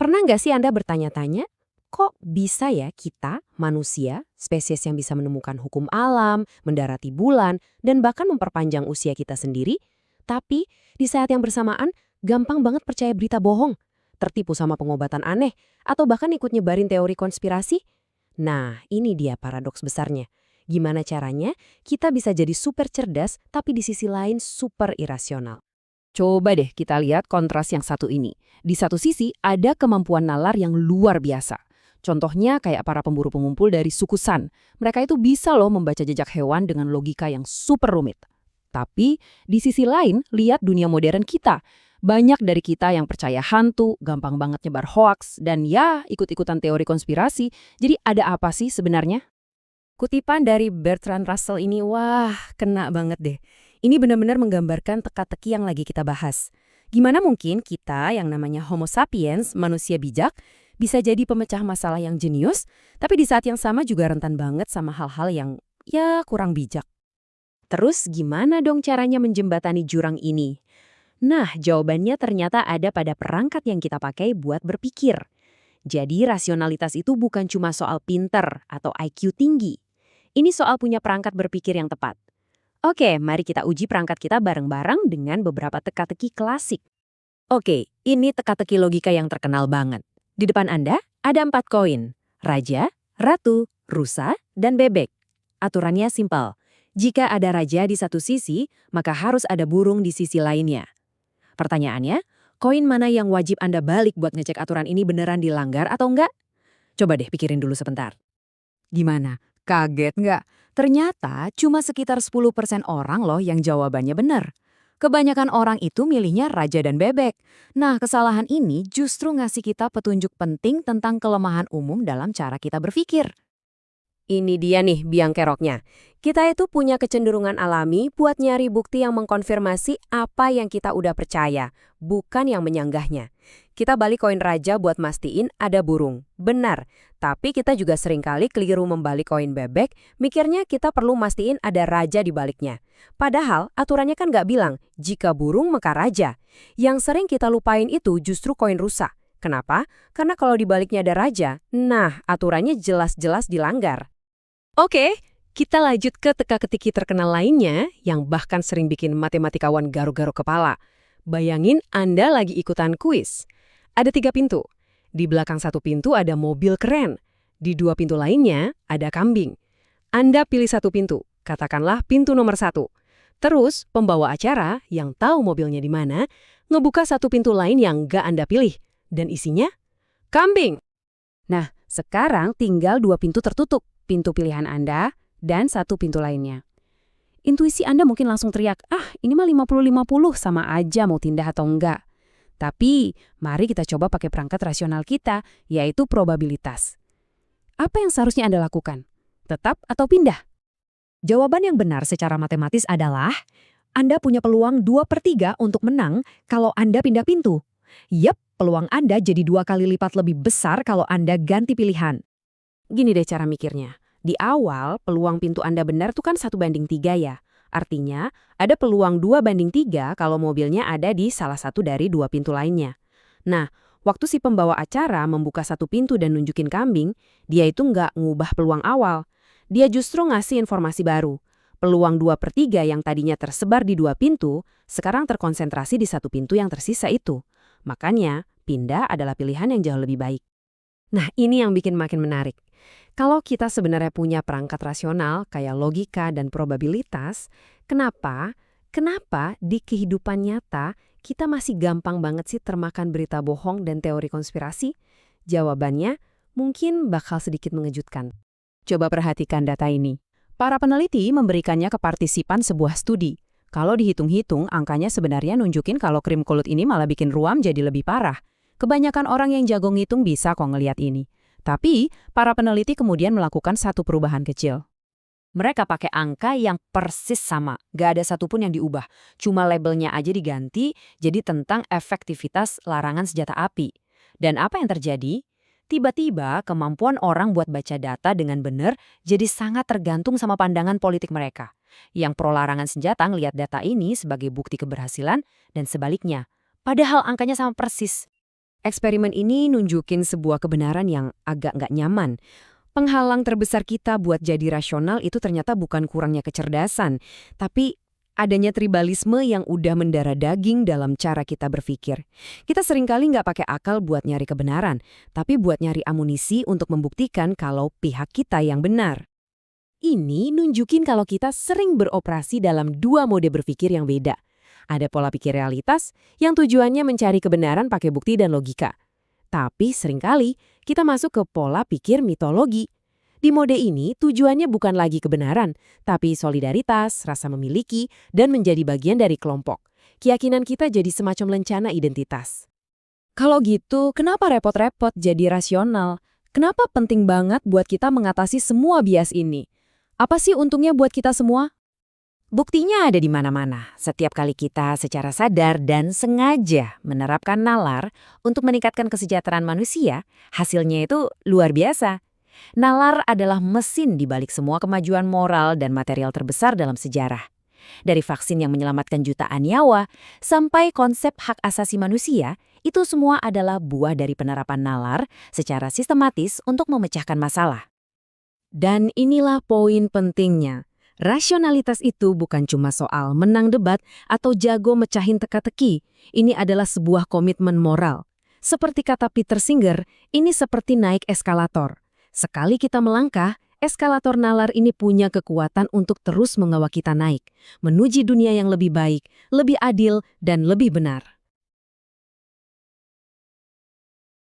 Pernah nggak sih Anda bertanya-tanya, kok bisa ya kita, manusia, spesies yang bisa menemukan hukum alam, mendarati bulan, dan bahkan memperpanjang usia kita sendiri, tapi di saat yang bersamaan gampang banget percaya berita bohong, tertipu sama pengobatan aneh, atau bahkan ikut nyebarin teori konspirasi? Nah, ini dia paradoks besarnya. Gimana caranya kita bisa jadi super cerdas, tapi di sisi lain super irasional? Coba deh kita lihat kontras yang satu ini. Di satu sisi ada kemampuan nalar yang luar biasa. Contohnya kayak para pemburu pengumpul dari suku San. Mereka itu bisa loh membaca jejak hewan dengan logika yang super rumit. Tapi di sisi lain, lihat dunia modern kita. Banyak dari kita yang percaya hantu, gampang banget nyebar hoaks, dan ya ikut-ikutan teori konspirasi. Jadi ada apa sih sebenarnya? Kutipan dari Bertrand Russell ini, wah, kena banget deh. Ini benar-benar menggambarkan teka-teki yang lagi kita bahas. Gimana mungkin kita yang namanya Homo sapiens, manusia bijak, bisa jadi pemecah masalah yang jenius, tapi di saat yang sama juga rentan banget sama hal-hal yang, ya, kurang bijak. Terus gimana dong caranya menjembatani jurang ini? Nah, jawabannya ternyata ada pada perangkat yang kita pakai buat berpikir. Jadi rasionalitas itu bukan cuma soal pinter atau IQ tinggi. Ini soal punya perangkat berpikir yang tepat. Oke, mari kita uji perangkat kita bareng-bareng dengan beberapa teka-teki klasik. Oke, ini teka-teki logika yang terkenal banget. Di depan Anda ada 4 koin. Raja, ratu, rusa, dan bebek. Aturannya simpel. Jika ada raja di satu sisi, maka harus ada burung di sisi lainnya. Pertanyaannya, koin mana yang wajib Anda balik buat ngecek aturan ini beneran dilanggar atau enggak? Coba deh pikirin dulu sebentar. Gimana? Kaget nggak? Ternyata cuma sekitar 10% orang loh yang jawabannya benar. Kebanyakan orang itu milihnya raja dan bebek. Nah, kesalahan ini justru ngasih kita petunjuk penting tentang kelemahan umum dalam cara kita berpikir. Ini dia nih biang keroknya. Kita itu punya kecenderungan alami buat nyari bukti yang mengkonfirmasi apa yang kita udah percaya, bukan yang menyanggahnya. Kita balik koin raja buat mastiin ada burung. Benar, tapi kita juga seringkali keliru membalik koin bebek, mikirnya kita perlu mastiin ada raja di baliknya. Padahal aturannya kan nggak bilang, jika burung maka raja. Yang sering kita lupain itu justru koin rusa. Kenapa? Karena kalau di baliknya ada raja, nah aturannya jelas-jelas dilanggar. Oke, kita lanjut ke teka-teki terkenal lainnya yang bahkan sering bikin matematikawan garuk-garuk kepala. Bayangin Anda lagi ikutan kuis. Ada 3 pintu. Di belakang satu pintu ada mobil keren. Di 2 pintu lainnya ada kambing. Anda pilih satu pintu, katakanlah pintu nomor 1. Terus pembawa acara yang tahu mobilnya di mana, ngebuka satu pintu lain yang nggak Anda pilih. Dan isinya? Kambing. Nah, sekarang tinggal 2 pintu tertutup. Pintu pilihan Anda, dan satu pintu lainnya. Intuisi Anda mungkin langsung teriak, ini mah 50-50 sama aja mau tindah atau enggak. Tapi, mari kita coba pakai perangkat rasional kita, yaitu probabilitas. Apa yang seharusnya Anda lakukan? Tetap atau pindah? Jawaban yang benar secara matematis adalah, Anda punya peluang 2/3 untuk menang kalau Anda pindah pintu. Yep, peluang Anda jadi 2 kali lipat lebih besar kalau Anda ganti pilihan. Gini deh cara mikirnya. Di awal, peluang pintu Anda benar tuh kan 1/3 ya. Artinya, ada peluang 2/3 kalau mobilnya ada di salah satu dari 2 pintu lainnya. Nah, waktu si pembawa acara membuka satu pintu dan nunjukin kambing, dia itu nggak ngubah peluang awal. Dia justru ngasih informasi baru. Peluang 2/3 yang tadinya tersebar di 2 pintu, sekarang terkonsentrasi di satu pintu yang tersisa itu. Makanya, pindah adalah pilihan yang jauh lebih baik. Nah, ini yang bikin makin menarik. Kalau kita sebenarnya punya perangkat rasional kayak logika dan probabilitas, kenapa di kehidupan nyata kita masih gampang banget sih termakan berita bohong dan teori konspirasi? Jawabannya mungkin bakal sedikit mengejutkan. Coba perhatikan data ini. Para peneliti memberikannya ke partisipan sebuah studi. Kalau dihitung-hitung, angkanya sebenarnya nunjukin kalau krim kulit ini malah bikin ruam jadi lebih parah. Kebanyakan orang yang jago ngitung bisa kok ngeliat ini. Tapi, para peneliti kemudian melakukan satu perubahan kecil. Mereka pakai angka yang persis sama, gak ada satupun yang diubah. Cuma labelnya aja diganti, jadi tentang efektivitas larangan senjata api. Dan apa yang terjadi? Tiba-tiba kemampuan orang buat baca data dengan benar jadi sangat tergantung sama pandangan politik mereka. Yang pro larangan senjata ngelihat data ini sebagai bukti keberhasilan dan sebaliknya. Padahal angkanya sama persis. Eksperimen ini nunjukin sebuah kebenaran yang agak nggak nyaman. Penghalang terbesar kita buat jadi rasional itu ternyata bukan kurangnya kecerdasan, tapi adanya tribalisme yang udah mendarah daging dalam cara kita berpikir. Kita seringkali nggak pakai akal buat nyari kebenaran, tapi buat nyari amunisi untuk membuktikan kalau pihak kita yang benar. Ini nunjukin kalau kita sering beroperasi dalam dua mode berpikir yang beda. Ada pola pikir realitas yang tujuannya mencari kebenaran pakai bukti dan logika. Tapi seringkali kita masuk ke pola pikir mitologi. Di mode ini tujuannya bukan lagi kebenaran, tapi solidaritas, rasa memiliki, dan menjadi bagian dari kelompok. Keyakinan kita jadi semacam lencana identitas. Kalau gitu, kenapa repot-repot jadi rasional? Kenapa penting banget buat kita mengatasi semua bias ini? Apa sih untungnya buat kita semua? Buktinya ada di mana-mana. Setiap kali kita secara sadar dan sengaja menerapkan nalar untuk meningkatkan kesejahteraan manusia, hasilnya itu luar biasa. Nalar adalah mesin di balik semua kemajuan moral dan material terbesar dalam sejarah. Dari vaksin yang menyelamatkan jutaan nyawa, sampai konsep hak asasi manusia, itu semua adalah buah dari penerapan nalar secara sistematis untuk memecahkan masalah. Dan inilah poin pentingnya. Rasionalitas itu bukan cuma soal menang debat atau jago mecahin teka-teki. Ini adalah sebuah komitmen moral. Seperti kata Peter Singer, ini seperti naik eskalator. Sekali kita melangkah, eskalator nalar ini punya kekuatan untuk terus membawa kita naik, menuju dunia yang lebih baik, lebih adil, dan lebih benar.